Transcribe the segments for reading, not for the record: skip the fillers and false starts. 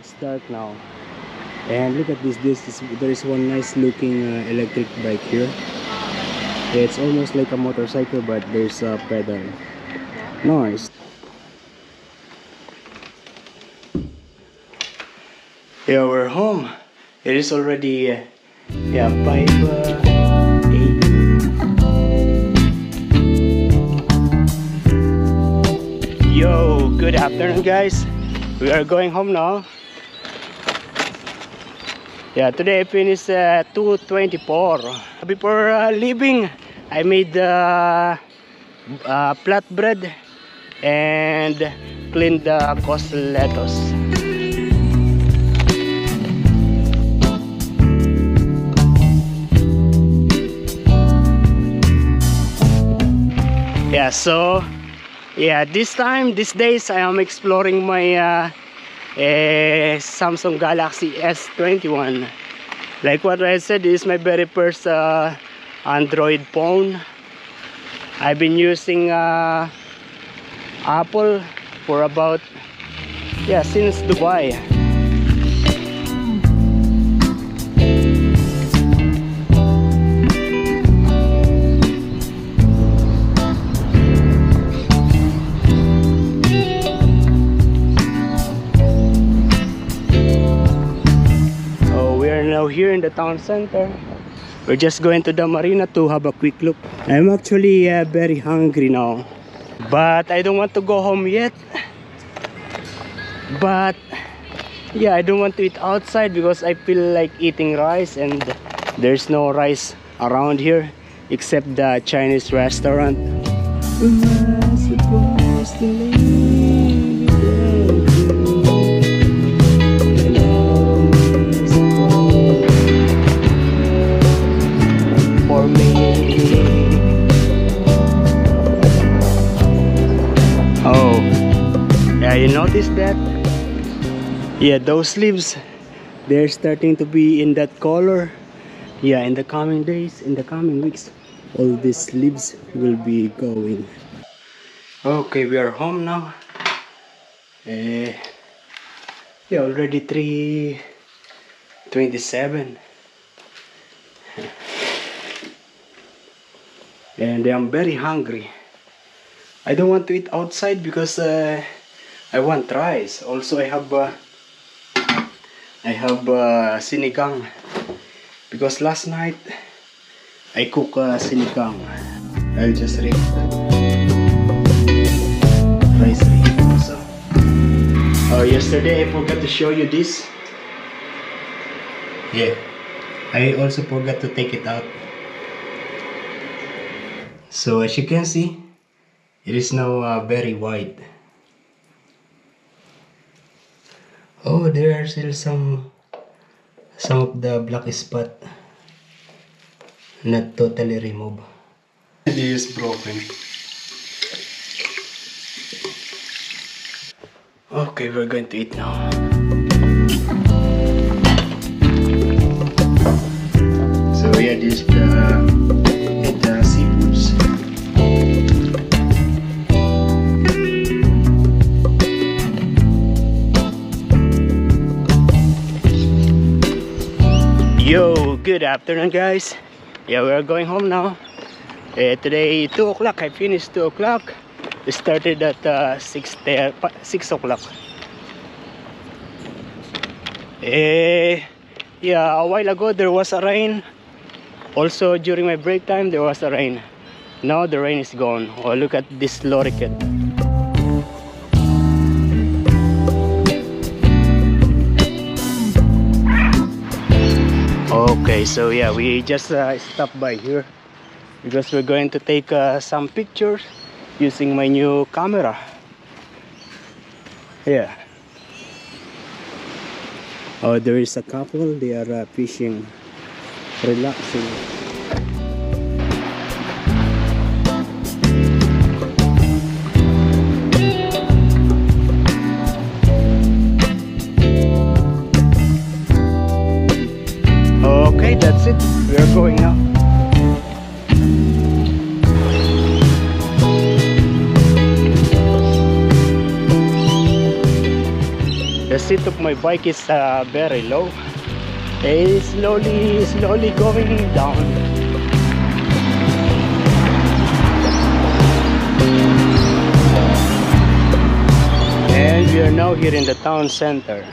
it's dark now. And look at this. There is one nice looking electric bike here. Yeah, it's almost like a motorcycle, but there's a pedal. Nice. Yeah, we're home. It is already 5:08. Yo, good afternoon, guys. We are going home now. Yeah, today I finished 2:24. Before leaving, I made flatbread and cleaned the costletos. Yeah, so these days I am exploring my Samsung Galaxy S21. Like what I said, this is my very first Android phone. I've been using Apple for about since Dubai. Now here in the town center, we're just going to the marina to have a quick look. I'm actually very hungry now, but I don't want to go home yet. But yeah, I don't want to eat outside because I feel like eating rice, and there's no rice around here except the Chinese restaurant. Am I supposed to live? Oh, yeah, you notice that? Yeah, those leaves, they're starting to be in that color. Yeah, in the coming days, in the coming weeks, all these leaves will be going. Okay, we are home now. Yeah, already 3:27. And I'm very hungry. I don't want to eat outside because I want rice. Also, I have sinigang because last night I cook sinigang. I'll just read that. Rice also. Oh, yesterday I forgot to show you this. Yeah, I also forgot to take it out. So as you can see, it is now very wide. Oh, there are still some of the black spot not totally removed. It is broken. Okay, we're going to eat now. So yeah, this is the seafoods. Yo, good afternoon, guys. Yeah, we are going home now. Today 2 o'clock. I finished 2 o'clock. We started at 6 o'clock. Yeah, a while ago there was a rain. Also during my break time there was a rain. Now the rain is gone. Oh, look at this lorikeet. Okay, so yeah, we just stopped by here because we're going to take some pictures using my new camera. Yeah. Oh, there is a couple. They are fishing, relaxing. Okay, that's it. We are going now. The seat of my bike is very low. It's slowly going down. And we are now here in the town center.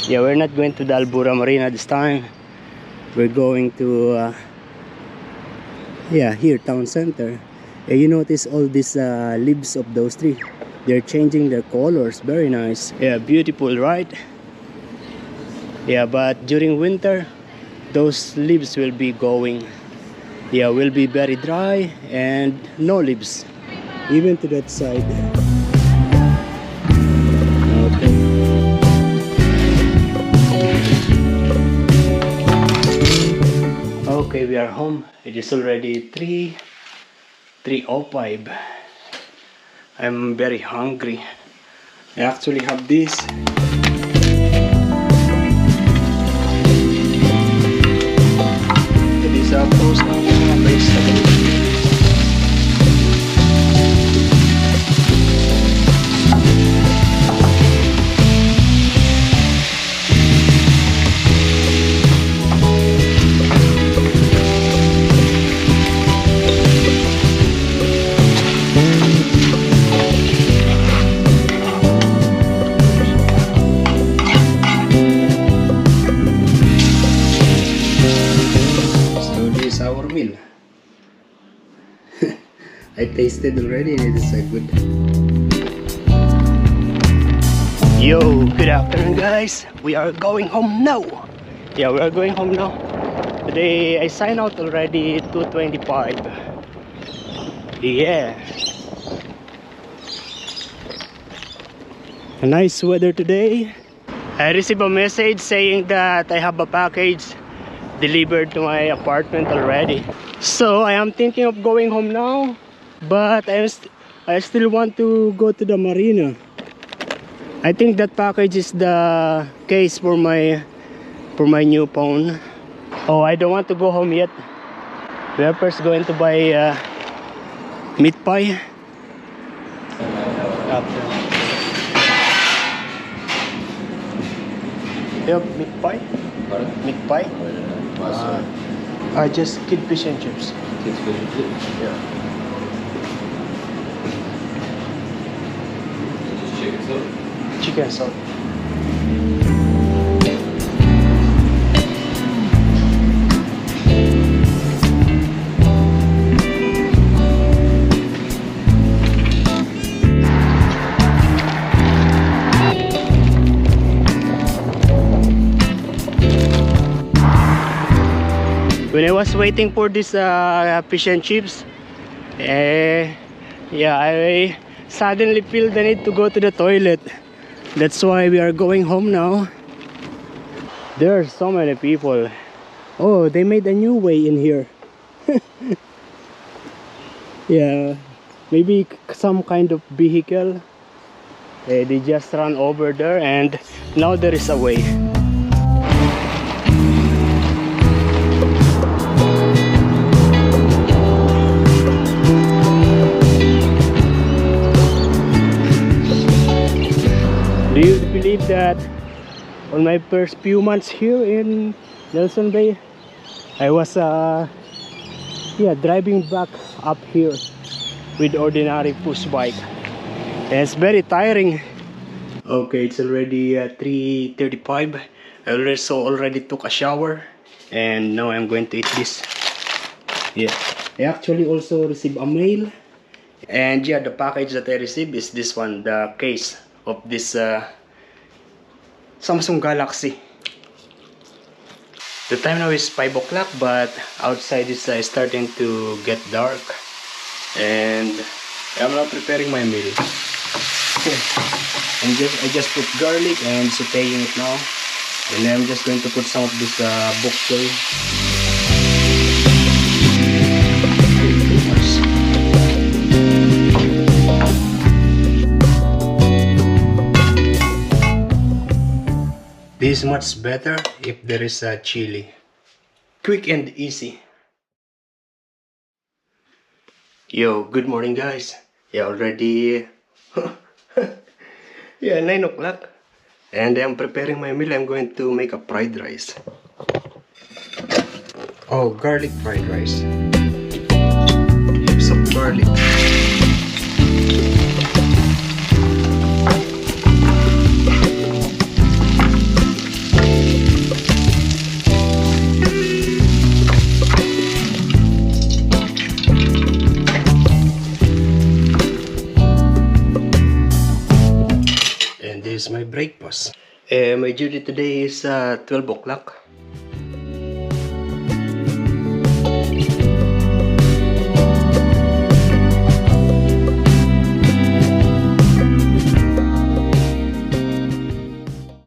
Yeah, we're not going to the Albura Marina this time. We're going to yeah, here, town center. You notice all these leaves of those trees. They're changing their colors. Very nice. Yeah, beautiful, right? Yeah, but during winter, those leaves will be going. Yeah, will be very dry and no leaves. Even to that side. Okay. Okay, we are home. It is already 3:05. I'm very hungry. I actually have this. It is a frozen vegetable. Our meal. I tasted already and it is good. Yo, good afternoon guys. We are going home now. Yeah, we are going home now. Today I signed out already 2:25. Yeah. A nice weather today. I received a message saying that I have a package delivered to my apartment already. So I am thinking of going home now, but I still want to go to the marina. I think that package is the case for my new phone. Oh, I don't want to go home yet. We are first going to buy meat pie. After. Yep, meat pie. Pardon? Meat pie. I just kid fish and chips. Kids fish and chips? Yeah. Just chicken salt? Chicken salt. When I was waiting for this fish and chips, yeah, I suddenly feel the need to go to the toilet. That's why we are going home now. There are so many people. Oh, they made a new way in here. Yeah, maybe some kind of vehicle. They just ran over there and now there is a way. Do you believe that on my first few months here in Nelson Bay, I was yeah, driving back up here with ordinary push bike. And it's very tiring. Okay, it's already 3:35. I already took a shower and now I'm going to eat this. Yeah, I actually also received a mail. And yeah, the package that I received is this one, the case of this Samsung Galaxy. The time now is 5 o'clock, but outside is starting to get dark. And I'm now preparing my meal. Okay. And I just put garlic and sauteing it now. And then I'm just going to put some of this bok choy. This is much better if there is a chili. Quick and easy. Yo, good morning guys. Yeah, already yeah, 9 o'clock. And I'm preparing my meal. I'm going to make a fried rice. Oh, garlic fried rice. Heaps of garlic. And this is my breakfast. My duty today is 12 o'clock.